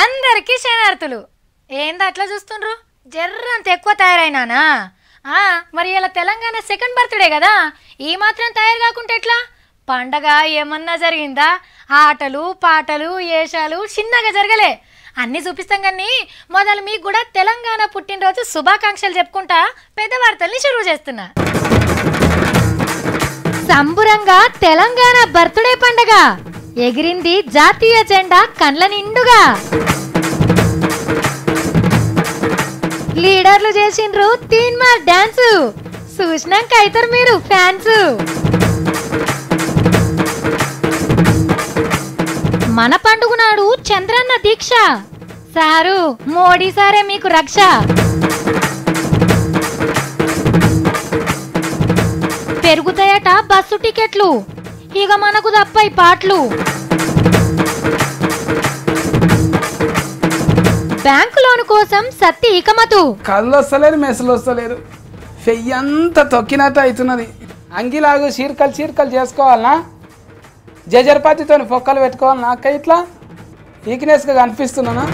అందరికీ శనార్థులు. ఏంది అట్లా చూస్తుండ్రు? జర్రంత ఎక్కువ తయారైనానా? మరి ఇలా తెలంగాణ సెకండ్ బర్త్డే కదా, ఈ మాత్రం తయారు కాకుంటే ఎట్లా? పండగ ఏమన్నా జరిగిందా? ఆటలు పాటలు ఏషాలు చిన్నగా జరగలే, అన్నీ చూపిస్తాం. కానీ మొదలు మీకు కూడా తెలంగాణ పుట్టినరోజు శుభాకాంక్షలు చెప్పుకుంటా పెద్ద వార్తల్ని షురువు చేస్తున్నా. సంబురంగా తెలంగాణ బర్త్డే పండగ ఎగిరింది జాతీయ జెండా కండ్ల నిండుగా. లీడర్లు చేసిండ్రు తీన్మార్ డాన్స్, చూసినాక అయితారు మీరు ఫ్యాన్స్. మన పండుగ నాడు చంద్రన్న దీక్ష, సారు మోడీ సారే మీకు రక్ష. పెరుగుతాయట బస్సు టికెట్లు, ఇక మనకు తప్పై పాటలు. బ్యాంకు లోన్ కోసం సత్తి ఇకమతు, కళ్ళు వస్తలేరు మెసలు వస్తలేరు, ఫెయ్యంతా తొక్కినట్టు అవుతున్నది. అంగిలాగు చీరకలు చేసుకోవాలనా, జజర్పాతితో పొక్కలు పెట్టుకోవాలనా? అక్క ఇట్లా వీక్నెస్గా కనిపిస్తున్నానా?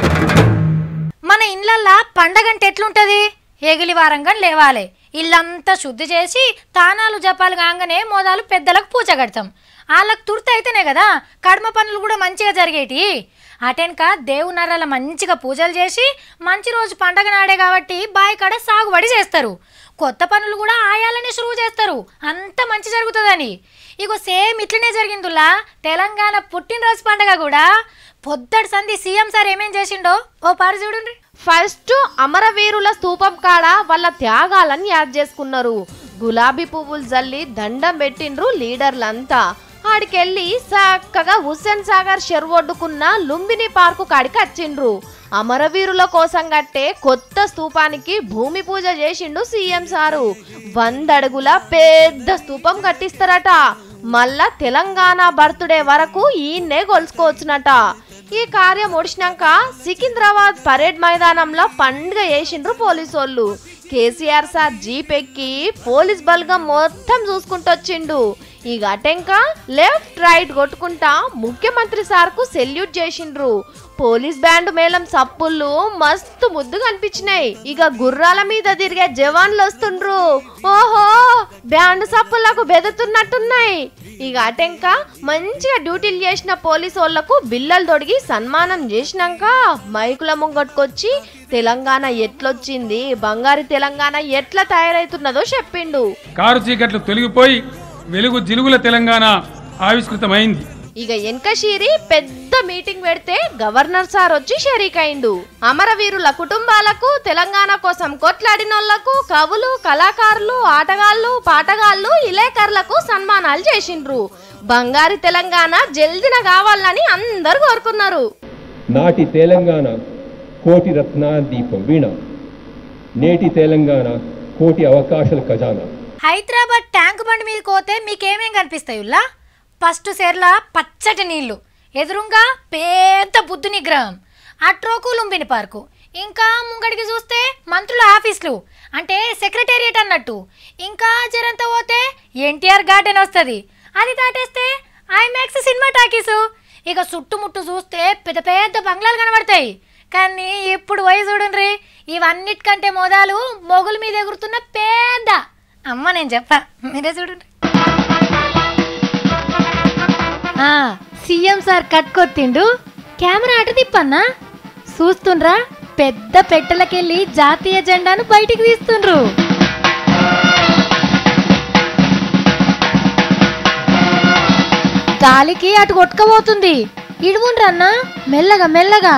మన ఇళ్ళల్లా పండగంటే ఎట్లుంటది? ఎగిలి వారంగా లేవాలి, ఇల్లంతా శుద్ధి చేసి తానాలు జపాలు కాగానే మోదాలు పెద్దలకు పూజ కడతాం. వాళ్ళకు తుర్తి అయితేనే కదా కడమ పనులు కూడా మంచిగా జరిగేటి. అటెనక దేవునర్రల మంచిగా పూజలు చేసి మంచి రోజు పండగ నాడే కాబట్టి బాయి కాడ సాగుబడి చేస్తారు. కొత్త పనులు కూడా ఆయాలనే షురువు చేస్తారు, అంత మంచి జరుగుతుందని. ఇగో సేమ్ ఇట్లనే జరిగిందిలా తెలంగాణ పుట్టినరోజు పండగ కూడా. పొద్దటి సంధి సీఎం సార్ ఏమేం చేసిండో ఓ పారు చూడండి. ఫస్ట్ అమరవీరుల స్తూపం కాడ వాళ్ళ త్యాగాలను యాద్ చేసుకున్నారు. గులాబీ పువ్వులు జల్లి దండం పెట్టిండ్రు లీడర్లంతా. ఆడికెళ్ళి చక్కగా హుస్సేన్ సాగర్ చెరువొడ్డుకున్న లుంబిని పార్కు కాడికి వచ్చిండ్రు. అమరవీరుల కోసం కట్టే కొత్త స్తూపానికి భూమి పూజ చేసిండు సీఎం సారు. 100 అడుగుల పెద్ద స్తూపం కట్టిస్తారట. మళ్ళా తెలంగాణ బర్త్డే వరకు ఈయన్నే కొలుసుకోవచ్చునట. ఈ కార్యం ఒడిచినాక సికింద్రాబాద్ పరేడ్ మైదానంలో పండుగ చేసిండ్రు పోలీసోళ్ళు. కేసీఆర్ సార్ జీప్ ఎక్కి పోలీస్ బల్గం మొత్తం చూసుకుంటూ వచ్చిండు. ఇక అటెంక లెఫ్ట్ రైట్ కొట్టుకుంటా ముఖ్యమంత్రి సార్కు సెల్యూట్ చేసిండ్రు. పోలీస్ బ్యాండ్ మేళం సప్పుళ్ళు మస్తు ముద్దుగా అనిపించినాయి. ఇక గుర్రాల మీద తిరిగే జవాన్లు వస్తుండ్రు. ఓహో, బ్యాండ్ సప్పులకు బెదుతున్నట్టున్నాయి. ఇక అటెంక మంచిగా డ్యూటీలు చేసిన పోలీసు వాళ్లకు బిల్లలు తొడిగి సన్మానం చేసినాక మైకుల ముంగట్టుకొచ్చి తెలంగాణ ఎట్లొచ్చింది, బంగారు తెలంగాణ ఎట్లా తయారైతున్నదో చెప్పిండు. కారు చీకట్లు తొలగిపోయి వెలుగు జిలుగుల తెలంగాణ ఆవిష్కృతమైంది. ఇక ఎన్కషీరి పెద్ద మీటింగ్ పెడితే గవర్నర్ సార్ వచ్చి షరీకైండు. అమరవీరుల కుటుంబాలకు, తెలంగాణ కోసం కొట్లాడినోళ్లకు, కవులు, కళాకారులు, ఆటగాళ్లు, పాటగాళ్లు, ఇలేకర్లకు సన్మానాలు చేసిండ్రు. బంగారు తెలంగాణ జల్దిన కావాలని అందరు కోరుకున్నారు. నాటి తెలంగాణ కోటి రత్నాల దీపం వీణ, నేటి తెలంగాణ కోటి అవకాశాల ఖజానా. హైదరాబాద్ ట్యాంక్ బండ్ మీద పోతే మీకేమేం కనిపిస్తాయి? ఫస్ట్ సేర్లా పచ్చటి నీళ్లు, ఎదురుగా పెద్ద బుద్ధుని విగ్రహం, అట్రోకు లుంబిని పార్కు, ఇంకా ముంగడికి చూస్తే మంత్రుల ఆఫీసులు అంటే సెక్రటేరియట్ అన్నట్టు. ఇంకా జరంతా పోతే ఎన్టీఆర్ గార్డెన్ వస్తుంది, అది దాటేస్తే ఐమాక్స్ సినిమా టాకీసు. ఇక చుట్టుముట్టు చూస్తే పెద్ద పెద్ద బంగ్లాలు కనబడతాయి. కానీ ఇప్పుడు పోయి చూడండి, ఇవన్నిటికంటే మొదలు మొగుల మీద ఎగురుతున్న పెద్ద అమ్మ, నేను చెప్పా మీరే చూడండి. సీఎం సార్ కట్టుకొత్తిండు, కెమెరా అటు తిప్పన్నా చూస్తుండ్రా. పెద్ద పెట్టెలకెళ్ళి జాతీయ జెండాను బయటికి తీస్తుండ్రు. గాలికి అటు కొట్టుకపోతుంది. ఇడువుండ్రన్నా మెల్లగా మెల్లగా.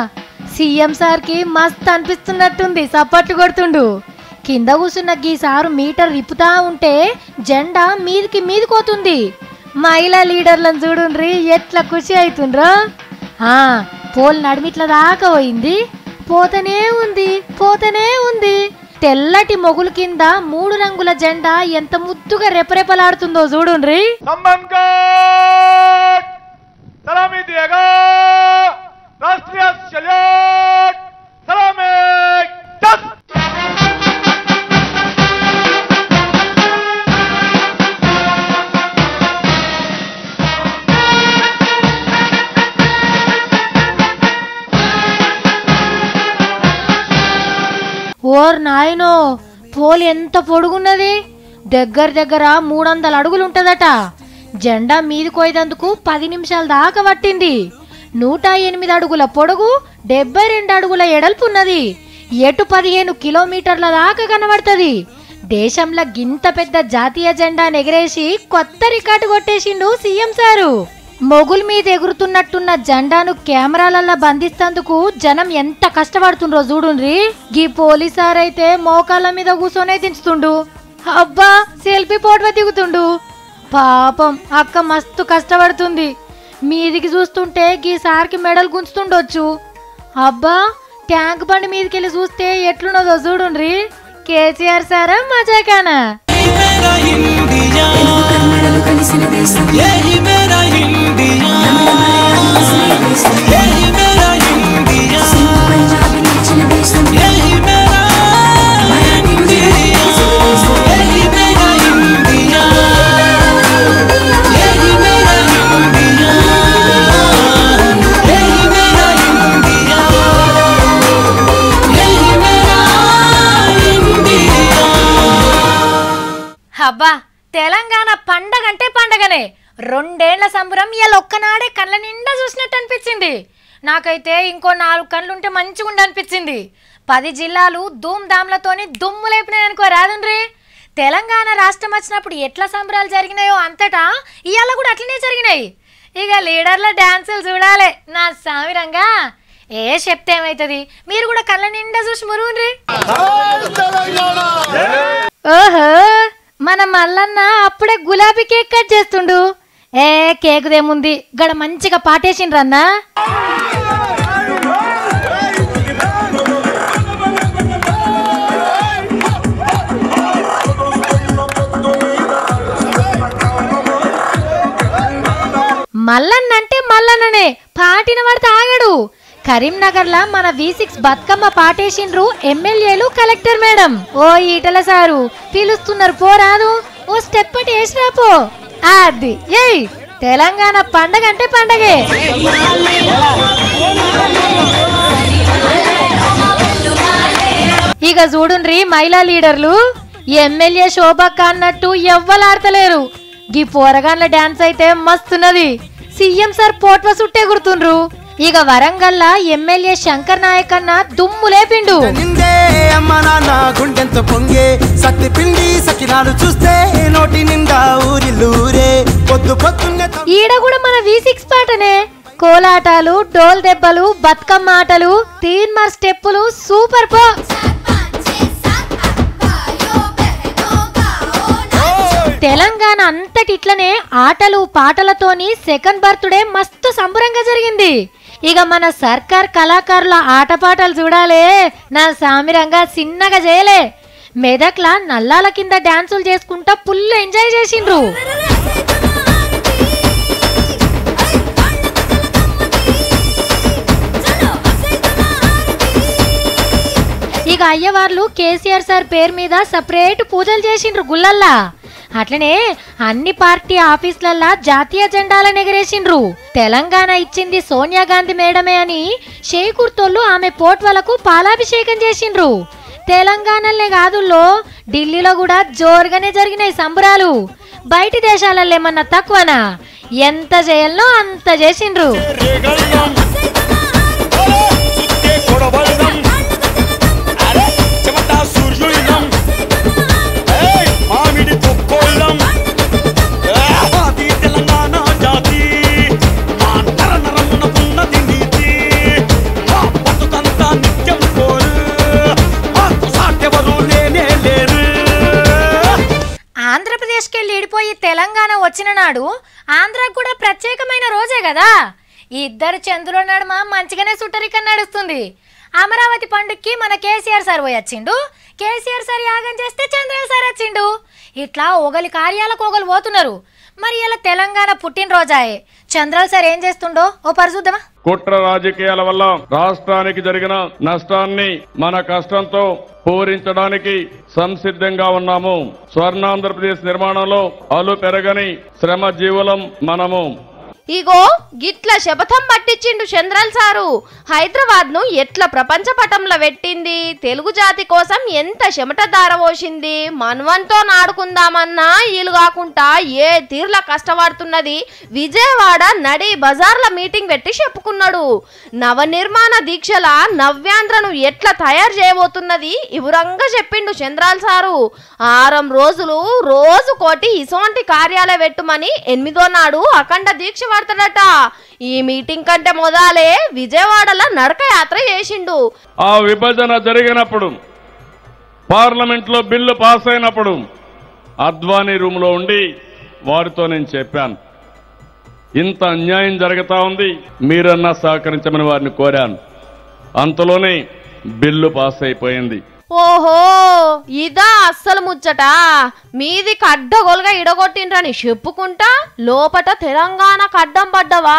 సీఎం సార్కి మస్తు అనిపిస్తున్నట్టుంది, సప్పట్లు కొడుతుండు. కింద కూర్చున్న గీ సారు మీటర్ విప్పుతా ఉంటే జెండా మీదికోతుంది. మహిళా లీడర్లను చూడుండ్రి ఎట్లా ఖుషి అవుతుండ్రో. పోల్ నడిమిట్ల దాకా పోయింది, పోతనే ఉంది. తెల్లటి మొగులు కింద 3 రంగుల జెండా ఎంత ముద్దుగా రెపరెపలాడుతుందో చూడుండ్రి. ఓర్ నాయనో, పోల్ ఎంత పొడుగున్నది! దగ్గర దగ్గర 300 అడుగులు ఉంటదట. జెండా మీది కోయదందుకు 10 నిమిషాల దాకా పట్టింది. 108 అడుగుల పొడుగు, 72 అడుగుల ఎడల్పున్నది. ఎటు 15 కిలోమీటర్ల దాకా కనబడుతుంది. దేశంలో గింత పెద్ద జాతీయ జెండా ఎగరేసి కొత్త రికార్డు కొట్టేసిండు సీఎం సారు. మొగుల్ మీద ఎగురుతున్నట్టున్న జెండాను కెమెరాలల్లో బంధిస్తందుకు జనం ఎంత కష్టపడుతుండ్రో చూడుండ్రి. గీ పోలీసారైతే మోకాళ్ళ మీద కూర్చొనే దించుతుండు. అబ్బా, సెల్ఫీ ఫోటో దిగుతుండు. పాపం అక్క మస్తు కష్టపడుతుంది. మీదికి చూస్తుంటే గీ సార్కి మెడల్ గుంచుతుండొచ్చు. అబ్బా, ట్యాంక్ బండి మీదకెళ్ళి చూస్తే ఎట్లున్నదో చూడుండ్రి. కేసీఆర్ సారా మజాకానా? అబ్బా, తెలంగాణ పండగ అంటే పండగనే. 2 ఏళ్ల సంబరం ఇలా ఒక్కనాడే కళ్ళ నిండా చూసినట్టు అనిపించింది. నాకైతే ఇంకో 4 కళ్ళుంటే మంచిగా అనిపించింది. 10 జిల్లాలు ధూమ్ధామ్లతోని దుమ్ము లేపినాయి అనుకో రాదుండ్రి. తెలంగాణ రాష్ట్రం వచ్చినప్పుడు ఎట్లా సంబరాలు జరిగినాయో అంతటా ఇవాళ కూడా అట్లనే జరిగినాయి. ఇక లీడర్ల డాన్సులు చూడాలి నా సామిరంగా. ఏ చెప్తే ఏమైతుంది, మీరు కూడా కళ్ళ నిండా చూసి మురుగుండ్రి. ఓహో, మన మల్లన్న అప్పుడే గులాబీ కేక్ కట్ చేస్తుండు. ఏ కేకుదేముంది, గడ మంచిగా పాటేసిండ్రన్నా. మల్లన్న అంటే మల్లన్ననే, పాటిన వాడితే ఆగడు. కరీంనగర్లా మన V6 బతుకమ్మ పాటేసిండ్రు ఎమ్మెల్యేలు, కలెక్టర్ మేడం. ఓ ఈటల సారు పిలుస్తున్నారు, పోరాదు. ఓ స్టెప్ పట్టి వేసిరా పో. అది ఏయ్, తెలంగాణ పండగ అంటే పండగే. ఇక చూడుండ్రి మహిళా లీడర్లు. ఎమ్మెల్యే శోభక్క అన్నట్టు ఎవ్వలాడతలేరు. గీ పోరగాన్ల డాన్స్ అయితే మస్తున్నది. CM sir పోట్వ సుట్టే గుర్తుండ్రు. ఇక వరంగల్ ఎమ్మెల్యే శంకర్ నాయక్ అన్న దుమ్ము లేపిండు. ఈడ కూడా మన V6 పాటనే. కోలాటాలు, డోల్ దెబ్బలు, బతుకమ్మ ఆటలు, తీన్మార్ స్టెప్పులు సూపర్ పో. తెలంగాణ అంతటి ఇట్లనే ఆటలు పాటలతోని సెకండ్ బర్త్డే మస్తు సంబరంగా జరిగింది. ఇక మన సర్కార్ కళాకారుల ఆటపాటలు చూడాలే నా సామిరంగా. చిన్నగా చేయలే, మెదక్ల నల్లాల కింద డాన్సులు చేసుకుంటా ఫుల్ ఎంజాయ్ చేసిండ్రు. ఇక అయ్యవార్లు కేసీఆర్ సార్ పేరు మీద సపరేట్ పూజలు చేసిండ్రు గుళ్ళల్లా. అట్లనే అన్ని పార్టీ ఆఫీసులల్లా జాతీయ జెండాలను ఎగరేసిండ్రు. తెలంగాణ ఇచ్చింది సోనియా గాంధీ మేడమే అని షేకూర్తోళ్ళు ఆమె పోట్వలకు పాలాభిషేకం చేసిండ్రు. తెలంగాణలే కాదుల్లో, ఢిల్లీలో కూడా జోరుగానే జరిగినాయి సంబరాలు. బయటి దేశాలలో ఏమన్నా తక్కువనా? ఎంత చేయాలనో అంత చేసిండ్రు. ఆంధ్రప్రదేశ్కెళ్ళి ఇడిపోయి తెలంగాణ వచ్చిన నాడు ఆంధ్రాకు కూడా ప్రత్యేకమైన రోజే కదా. ఈ ఇద్దరు చంద్రుల నడుమ మంచిగానే సుట్టరికం నడుస్తుంది. అమరావతి పండుగకి మన కేసీఆర్ సార్ పోయి వచ్చిండు. కేసీఆర్ సార్ యాగం చేస్తే చంద్రబాబు సార్ వచ్చిండు. ఇట్లా ఒకలి కార్యాలకు ఒకరు పోతున్నారు. మరి ఇలా తెలంగాణ పుట్టినరోజాయే. చంద్రబాబు సార్ ఏం చేస్తుండో ఓ పరిశుద్ధమా. కుట్ర రాజకీయాల వల్ల రాష్ట్రానికి జరిగిన నష్టాన్ని మన కష్టంతో పూరించడానికి సంసిద్ధంగా ఉన్నాము. స్వర్ణాంధ్రప్రదేశ్ నిర్మాణంలో అలు పెరగని శ్రమ జీవులం మనము. ఇగో గిట్ల శపథం పట్టించిండు చంద్రల్ సారు. హైదరాబాద్ ను ఎట్లా ప్రపంచ పటంలో పెట్టింది, తెలుగు జాతి కోసం ఎంత చెమట దారవోసింది, మనవంతో నాడుకుందామన్నా వీలు కాకుండా ఏ తీర్ల కష్టపడుతున్నది. విజయవాడ నడి బజార్ల మీటింగ్ పెట్టి చెప్పుకున్నాడు. నవనిర్మాణ దీక్షల నవ్యాంధ్రను ఎట్లా తయారు చేయబోతున్నది వివరంగా చెప్పిండు చంద్రాల్ సారు. 6 రోజులు రోజు కోటి ఇసోంటి కార్యాలయ పెట్టుమని 8వ నాడు అఖండ దీక్ష పడతాడట. ఈ మీటింగ్ కంటే మొదలే విజయవాడలో నడక యాత్ర చేసిండు. ఆ విభజన జరిగినప్పుడు పార్లమెంట్ లో బిల్లు పాస్ అయినప్పుడు అద్వానీ రూమ్ లో ఉండి వారితో నేను చెప్పాను, ఇంత అన్యాయం జరుగుతా ఉంది, మీరన్నా సహకరించమని వారిని కోరాను. అంతలోనే బిల్లు పాస్ అయిపోయింది. ఓహో ఇదా అస్సలు ముచ్చట. మీది కడ్డగోలుగా ఇడగొట్టిండ్రని చెప్పుకుంటా లోపట తెలంగాణ కడ్డం పడ్డవా?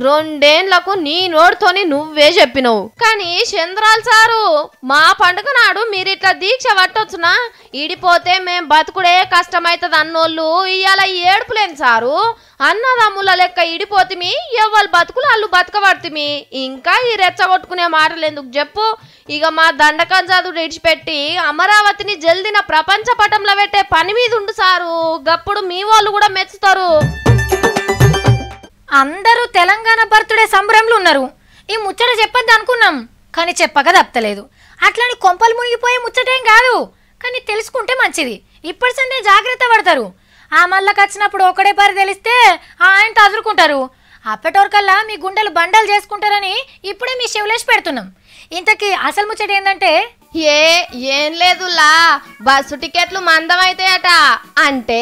2 ఏళ్లకు నీ నోటితోని నువ్వే చెప్పినవు. కానీ చంద్రాల్ సారు, మా పండుగ నాడు మీరిట్లా దీక్ష పట్టొచ్చునా? ఇడిపోతే మేం బతుకుడే కష్టమైతుంది అన్నోళ్ళు ఇవాళ ఏడుపులేని సారు. అన్నదమ్ముల లెక్క ఇడిపోతిమి, ఎవ్వరు బతుకులు అల్లు బతకబడుతుమి. ఇంకా ఈ రెచ్చగొట్టుకునే మాటలు ఎందుకు చెప్పు? ఇక మా దండకం చదువు ఇడిచిపెట్టి అమరావతిని జల్దిన ప్రపంచ పటంలో పెట్టే పని మీద ఉండు సారు. గప్పుడు మీ వాళ్ళు కూడా మెచ్చుతారు. అందరూ తెలంగాణ బర్త్డే సంబరంలో ఉన్నారు. ఈ ముచ్చట చెప్పద్దు అనుకున్నాం, కానీ చెప్పక తప్పలేదు. అట్లని కొంపలు మునిగిపోయే ముచ్చటేం కాదు, కానీ తెలుసుకుంటే మంచిది. ఇప్పటి సందే జాగ్రత్త పడతారు. ఆ మళ్ళకి వచ్చినప్పుడు ఒకడే పరి తెలిస్తే ఆయన అదురుకుంటారు. అప్పటోరకల్లా మీ గుండెలు బండలు చేసుకుంటారని ఇప్పుడే మీ శివలేసి పెడుతున్నాం. ఇంతకీ అసలు ముచ్చట ఏంటంటే ఏం లేదులా, బస్సు టికెట్లు మందమైతాయట. అంటే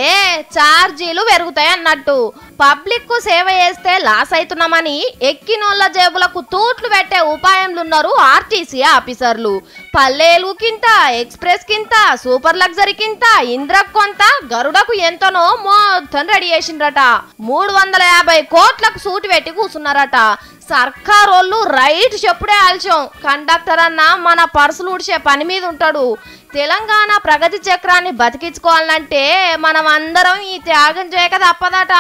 ఛార్జీలు పెరుగుతాయి అన్నట్టు. పబ్లిక్ కు సేవ చేస్తే లాస్ అవుతున్నామని ఎక్కినోళ్ళ జేబులకు తూట్లు పెట్టే ఉపాయంలున్నారు ఆర్టీసీ ఆఫీసర్లు. పల్లెలు కింత, ఎక్స్ప్రెస్ కింత, సూపర్ లగ్జరీ కింత, ఇంద్రకు కొంత, గరుడకు ఎంతనో మొత్తం రెడీ చేసిండ్రట. 350 కోట్లకు సూటి పెట్టి కూర్చున్నారట. సర్కారోళ్ళు రైట్ చెప్పుడే ఆల్చం. కండక్టర్ అన్న మన పర్సులు ఊడ్చే పని మీద ఉంటాడు. తెలంగాణ ప్రగతి చక్రాన్ని బతికించుకోవాలంటే మనం అందరం ఈ త్యాగం చేయక తప్పదట.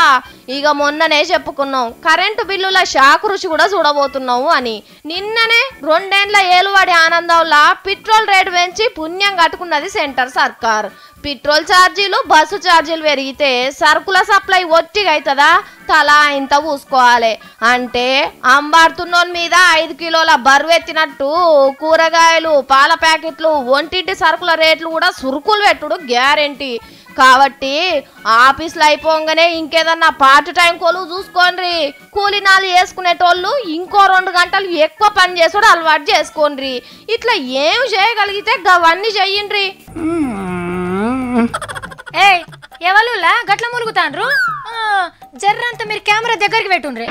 ఇక మొన్ననే చెప్పుకున్నాం కరెంటు బిల్లుల షాకు రుచి కూడా చూడబోతున్నావు అని. నిన్ననే 2 ఏళ్ల ఏలువాడి ఆనందంలా పెట్రోల్ రేటు పెంచి పుణ్యం కట్టుకున్నది సెంటర్ సర్కార్. పెట్రోల్ ఛార్జీలు, బస్సు ఛార్జీలు పెరిగితే సరుకుల సప్లై ఒట్టిగా అవుతుందా? తలా ఇంత పూసుకోవాలి. అంటే అంబాడుతున్నోని మీద 5 కిలోల బరువు ఎత్తినట్టు కూరగాయలు, పాల ప్యాకెట్లు, ఒంటింటి సరుకుల రేట్లు కూడా సురుకులు పెట్టుడు గ్యారెంటీ. కాబట్టి ఆఫీసులు అయిపోగానే ఇంకేదన్నా పార్ట్ టైం కొలువు చూసుకోండి. కూలినాలు వేసుకునేటోళ్ళు ఇంకో 2 గంటలు ఎక్కువ పని చేసుడు అలవాటు చేసుకోండి. ఇట్లా ఏం చేయగలిగితే అవన్నీ చెయ్యండి. ఏ ఎవరులా గట్ల ములుగుతాండ్రు? జర్రంతా మీరు కెమెరా దగ్గరికి పెట్టుండ్రే.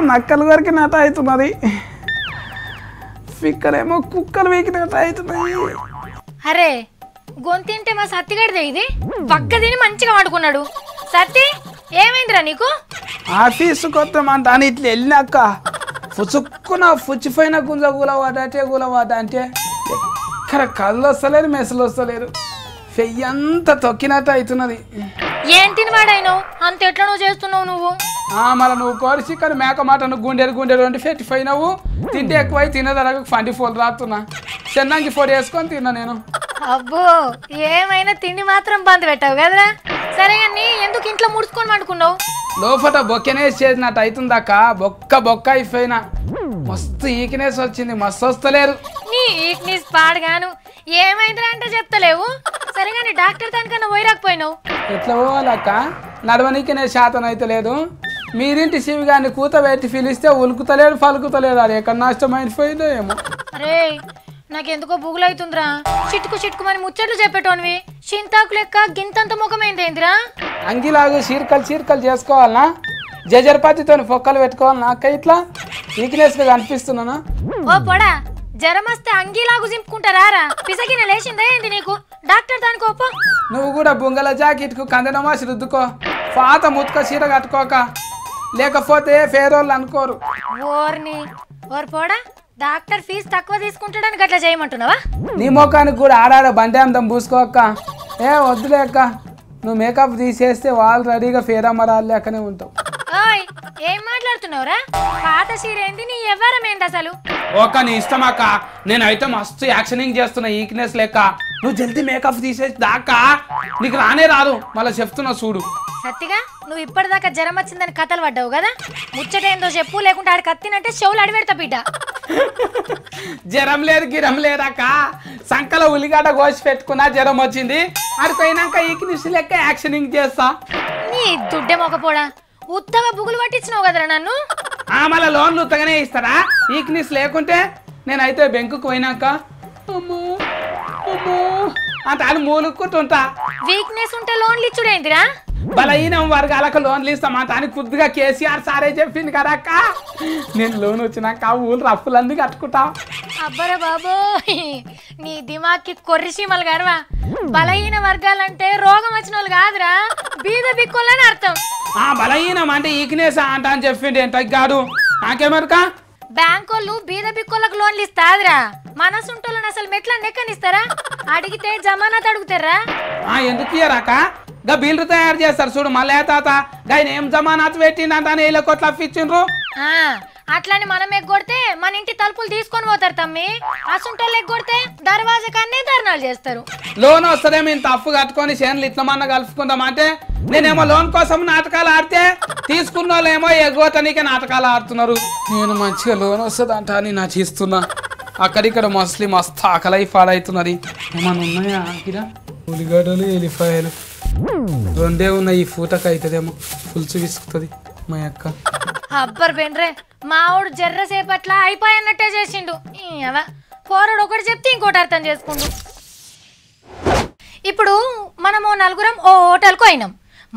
నక్కల వరకు నెట అవుతున్నది, ఇక్కడేమో కుక్కలు వీకినట్టు అవుతున్నాయి. అరే గొంతింటే మా సత్తిగడిదే ఇది. పక్క తిని మంచిగా వండుకున్నాడు. సత్తి ఏమైందిరా నీకు? ఆఫీసు కొత్తమంట అని ఇట్లా వెళ్ళినాక పుచ్చుక్కున పుచ్చిపోయిన గుంజ కూలవాట అంటే కూలవాట అంటే ఎక్కడ కళ్ళు వస్తలేరు, మెసలు వస్తలేరు. పెయ్యంతా తొక్కినట్టు అవుతున్నది. ఏం తినవాడైనా అంత ఎట్లా నువ్వు చేస్తున్నావు నువ్వు? మళ్ళీ నువ్వు కోరిసి కానీ మేక మాట నువ్వు గుండెలు వండి పెట్టిపోయినావు. తింటే ఎక్కువై తినేదరకు ఫండి ఫోన్ రాస్తున్నా. చెన్నంగి పొడి వేసుకొని తిన్నా నేను. అబ్బో ఏమైనా తిండి మాత్రం బంద్ పెట్టావు కదరా. సరే కానీ ఎందుకు ఇంట్లో ముడుచుకొని వండుకున్నావు? లోపల బొక్కనే చేసినట్టు అవుతుందాక బొక్క అయిపోయినా. మస్తు ఈకినేసి వచ్చింది, మస్తు వస్తలేరు. నీ ఈక్నెస్ పాడగాను. ఏమైందిరా అంటే చెప్తలేవు. సరే కానీ డాక్టర్ దానికన్నా పోయిరాకపోయినావు. ఎట్లా పోవాలక్క, నడవనీకినే శాతం అయితే లేదు. మీరింటి శివి గారిని కూత పెట్టి పిలిస్తే ఉలుకుతలేడు పలుకుతలేడు. అది ఎక్కడ నష్టమైపోయిందో ఏమో. అరే నాకెందుకో బుగులైతుందిరా. చిట్టుకుమని ముచ్చట్లు చెప్పేటోనివి చింతాకు లెక్క గింతంత ముఖమైందేందిరా? అంగిలాగు చీరకలు చేసుకోవాలనా? జజర్పతితో పొక్కలు పెట్టుకోవాలనా అక్క? ఇట్లా వీక్నెస్ గా కనిపిస్తున్నానా? ఓ పొడా, జ్వరం వస్తే అంగీలాగు చింపుకుంటారా? పిసకిన లేచిందా ఏంది నీకు? డాక్టర్ దానికి ఒప్పు. నువ్వు కూడా బొంగల జాకెట్కు కందనమాసి రుద్దుకో. పాత ముత్క చీర కట్టుకోక, లేకపోతే ఫేరోళ్ళు అనుకోరు. ఓర్ పోడా, డాక్టర్ ఫీజు తక్కువ తీసుకుంటాడని గట్లా చేయమంటున్నావా? నీ ముఖానికి కూడా ఆడాడ బండి అందం పూసుకోక్క. వద్దులే అక్క, నువ్వు మేకప్ తీసేస్తే వాళ్ళు రెడీగా ఫేరమ్మ రాళ్ళు లెక్కనే ఉంటావు. ఓయ్ ఏం మాట్లాడుతున్నావురా? పాత సీర ఏంది, నీ ఎవరమేంది అసలు? ఓక నీ ఇష్టం అక్క, నేనైతే మస్తు యాక్షనింగ్ చేస్తున్నా ఈక్నెస్ లెక్క. నువ్వు జల్దీ మేకప్ తీసేసి దాకా నీకు రానే రాదు, మళ్ళీ చెప్తున్నా చూడు. సత్తిగా నువ్వు ఇప్పటిదాకా జ్వరం వచ్చిందని కథలు పడ్డావు కదా, ముచ్చటేందో చెప్పు, లేకుంటే ఆడికి కత్తినంటే చెవులు అడిపెడతా బిడ్డ. జ్వరం లేదు గిరం లేదక్క, సంకలో ఉల్లిగడ్డ కోసి పెట్టుకున్నా జ్వరం వచ్చింది, ఆడిపోయినాక ఈక్నెస్ లెక్క యాక్షనింగ్ చేస్తా. నీ దుడ్డే మొకపోడా, ఉత్తగా బుగులు పట్టించినావు కదరా నన్ను. మళ్ళీ లోన్లు ఉత్తగానే ఇస్తారా? ఈక్నెస్ లేకుంటే నేనైతే బెంకుకు పోయినాక అమ్మో అమ్మో అంత అని మూలుక్కుంటుంటా. వీక్నెస్ ఉంటే లోన్లు ఇచ్చుడేంటిరా? బలహీనం వర్గాలకు లోన్లు ఇస్తామంట అని కొద్దిగా కేసీఆర్ సారే చెప్పింది కదా అక్క. నేను లోన్ వచ్చినాక ఊళ్ళు రఫ్ఫులన్నీ కట్టుకుంటా. అబ్బరా బాబో, నీ దిమాక్కి కొర్రిసీమలు గర్వా. బలహీన వర్గాలంటే రోగం వచ్చిన వాళ్ళు కాదురా, బీద బిక్కులని అర్థం. బలహీనం అంటే ఈక్నెస్ అంట అని చెప్పింది ఎంత కాదు నాకేమరుక. బ్యాంకోళ్ళు బీద బిక్కులకు లోన్లు ఇస్తాదిరా, మనసుంటోళ్ళని అసలు మెట్ల నెక్కనిస్తారా? అడిగితే జమానత్ అడుగుతారా? ఎందుకు ఇయ్యరాక? గా బిల్లు తయారు చేస్తారు చూడు మళ్ళీ తాత, గాయన ఏం జమానత్ పెట్టిందంట అని 1,00,000 కోట్లు అప్పించిండ్రు. అట్లని మనం ఎగ్గొడితే మన ఇంటి తలుపులు తీసుకొని పోతారు తమ్మి, అసుంటోళ్ళు ఎగ్గొడితే దర్వాజా కన్నే ధర్నాలు చేస్తారు. లోన్ వస్తుందేమో ఇంత అప్పు కట్టుకొని చేనులు ఇట్లమన్నా కలుపుకుందాం అంటే, నేనేమో లోన్ కోసం నాటకాలు ఆడితే తీసుకున్న వాళ్ళేమో ఎగ్గోతనికే నాటకాలు ఆడుతున్నారు. నేను మంచిగా లోన్ వస్తుంది అంట అని నా చేస్తున్నా, అక్కడిక్కడ మోస్ట్లీ మస్తు ఆకలి పాడవుతున్నది. ఏమన్నా ఉన్నాయా ఇక్కడ? ఉల్లిగడ్డలు ఎల్లిపాయలు రెండే ఉన్నాయి, ఈ పూటకు అవుతుందేమో, పులుసు విసుకుతుంది మా అక్క. అబ్బర్ బెండ్రే, మావుడు జర్రసేపట్ల అయిపోయన్నట్టే చేసిండు. పోరడు ఒకటి చెప్తే ఇంకోటి అర్థం చేసుకుండు. ఇప్పుడు మనము నలుగురం ఓ హోటల్కు అయినాం,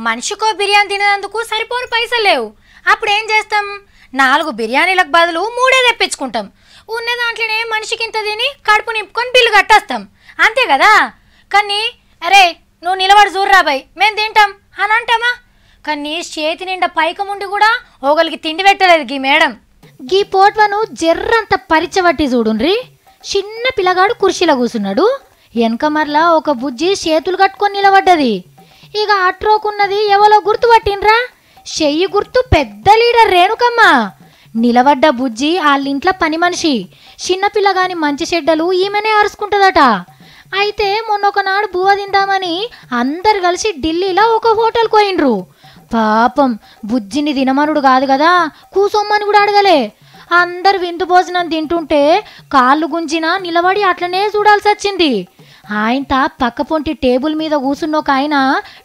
మనిషికో బిర్యానీ తినేందుకు సరిపోని పైసలు లేవు. అప్పుడు ఏం చేస్తాం? 4 బిర్యానీలకు బదులు 3 తెప్పించుకుంటాం. ఉన్న దాంట్లోనే మనిషికి ఇంత తిని కడుపు నింపుకొని బిల్లు కట్టేస్తాం, అంతే కదా? కానీ అరే నువ్వు నిలబడి చూర్రాబాయ్ మేము తింటాం అని అంటామా? కానీ చేతి నిండా పైకముండి కూడా ఒకరికి తిండి పెట్టలేదు గీ మేడం. గీ పోట్వను జర్రంత పరిచబట్టి చూడుండ్రి, చిన్న పిల్లగాడు కుర్చీలో కూర్చున్నాడు, వెనక మరలా ఒక బుజ్జి చేతులు కట్టుకొని నిలబడ్డది. ఇక అట్రోకున్నది ఎవరో గుర్తుపట్టిండ్రా? చెయ్యి గుర్తు పెద్ద లీడర్ రేణుకమ్మ. నిలబడ్డ బుజ్జి వాళ్ళింట్లో పని మనిషి, చిన్నపిల్లగాని మంచి చెడ్డలు ఈమెనే అరుచుకుంటుందట. అయితే మొన్నొకనాడు బువ్వ తిందామని అందరు కలిసి ఢిల్లీలో ఒక హోటల్కి పోయిండ్రు. పాపం బుజ్జిని తినమనుడు కాదు కదా, కూసొమ్మని కూడా అడగలే. అందరు విందు భోజనం తింటుంటే కాళ్ళు గుంజినా నిలబడి అట్లనే చూడాల్సి వచ్చింది. ఆయన పక్క పొంటి టేబుల్ మీద కూసున్న ఒక ఆయన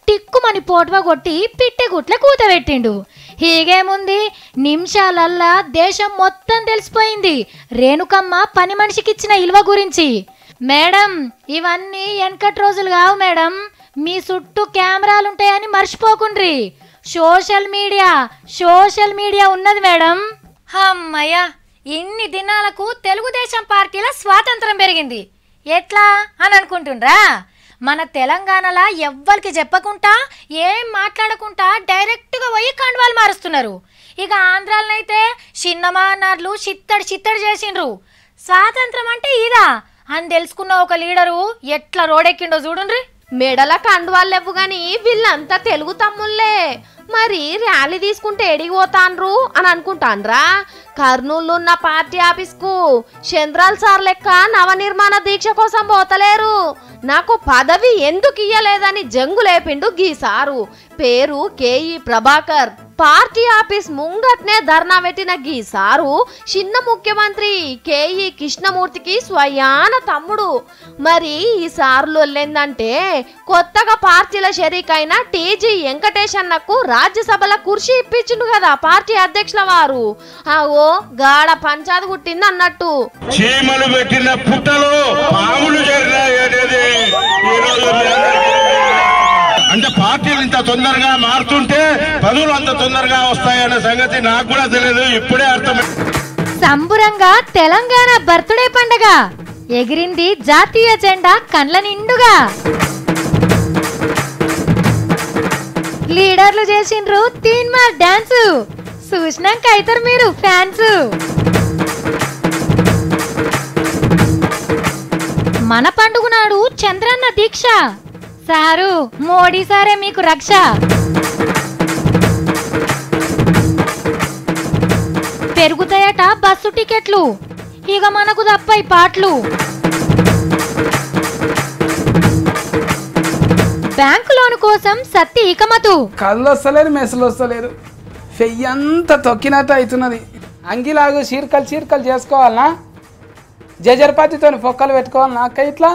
టిక్కుమని పోట్వ కొట్టి పిట్టె గుట్ల కూతబెట్టిండు. హీగేముంది, నిమిషాలల్లా దేశం మొత్తం తెలిసిపోయింది రేణుకమ్మ పని మనిషికిచ్చిన ఇల్వ గురించి. మేడం ఇవన్నీ వెనకటి రోజులు కావు మేడం, మీ చుట్టూ కెమెరాలుంటాయని మర్చిపోకుండ్రి. సోషల్ మీడియా ఉన్నది మేడం. అమ్మయ్య, ఇన్ని దినాలకు తెలుగుదేశం పార్టీల స్వాతంత్రం పెరిగింది. ఎట్లా అని అనుకుంటుండ్రా? మన తెలంగాణలో ఎవ్వరికి చెప్పకుండా ఏం మాట్లాడకుండా డైరెక్ట్గా పోయి కండువాలు మారుస్తున్నారు. ఇక ఆంధ్రాలనైతే చిన్నమా అన్నార్లు చిత్తడి చేసిండ్రు. స్వాతంత్రం అంటే ఇదా అని తెలుసుకున్న ఒక లీడరు ఎట్లా రోడెక్కిండో చూడుండ్రి. మెడల కండువాళ్ళు లేవు గాని వీళ్ళంతా తెలుగు తమ్ముళ్ళే. మరి ర్యాలీ తీసుకుంటే ఎడిగిపోతాన్రు అని అనుకుంటాన్రా? కర్నూలు ఉన్న పార్టీ ఆఫీస్కు చంద్రాల్ సార్ లెక్క నవనిర్మాణ దీక్ష కోసం పోతలేరు. నాకు పదవి ఎందుకు ఇయ్యలేదని జంగు లేపిండు గీ సారు. పేరు కేఈ ప్రభాకర్. పార్టీ ఆఫీస్ ముంగట్నే ధర్నా పెట్టిన గీ సారు చిన్న ముఖ్యమంత్రి కేఈ కృష్ణమూర్తికి స్వయాన తమ్ముడు. మరి ఈ సార్లు వెళ్ళిందంటే కొత్తగా పార్టీల షరీకైన టీజీ వెంకటేశన్నకు రాజ్యసభలో కుర్చీ ఇప్పించిండు కదా పార్టీ అధ్యక్షుల వారు. ఓ గాడ పంచాది పుట్టింది అన్నట్టు. చీమలు పెట్టిన పుట్టలో పాములు అంటే పార్టీలు ఇంత తొందరగా మారుతుంటే పనులు అంత తొందరగా వస్తాయన్న సంగతి నాకు కూడా తెలియదు, ఇప్పుడే అర్థమైంది. సంబురంగా తెలంగాణ బర్త్డే పండగ ఎగిరింది జాతీయ జెండా కండ్ల నిండుగా. లీడర్లు చేసిండ్రు తీన్మార్ డాన్స్, చూసినాక అయితారు మీరు ఫ్యాన్స్. మన పండుగ నాడు చంద్రన్న దీక్ష సారు, మోడీ సారే మీకు రక్ష. పెరుగుతాయట బస్సు టికెట్లు. ఇక మనకు తప్పై పాటలు. బ్యాంకు లోన్ కోసం సత్తి ఇకమతు. కళ్ళు వస్తలేరు, మెసలు వస్తలేరు, ఫెయ్యంతా తొక్కినట్టు అవుతున్నది. అంగిలాగు చీరకలు చేసుకోవాలనా, జజర్పాతితో పొక్కలు పెట్టుకోవాలనా అక్క? ఇట్లా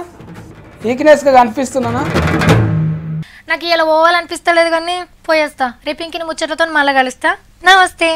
వీక్నెస్గా కనిపిస్తున్నానా? నాకు ఇలా పోవాలనిపిస్తలేదు కానీ పోయేస్తా. రేపు ఇంకిన ముచ్చట్లతో మళ్ళీ కలుస్తా. నమస్తే.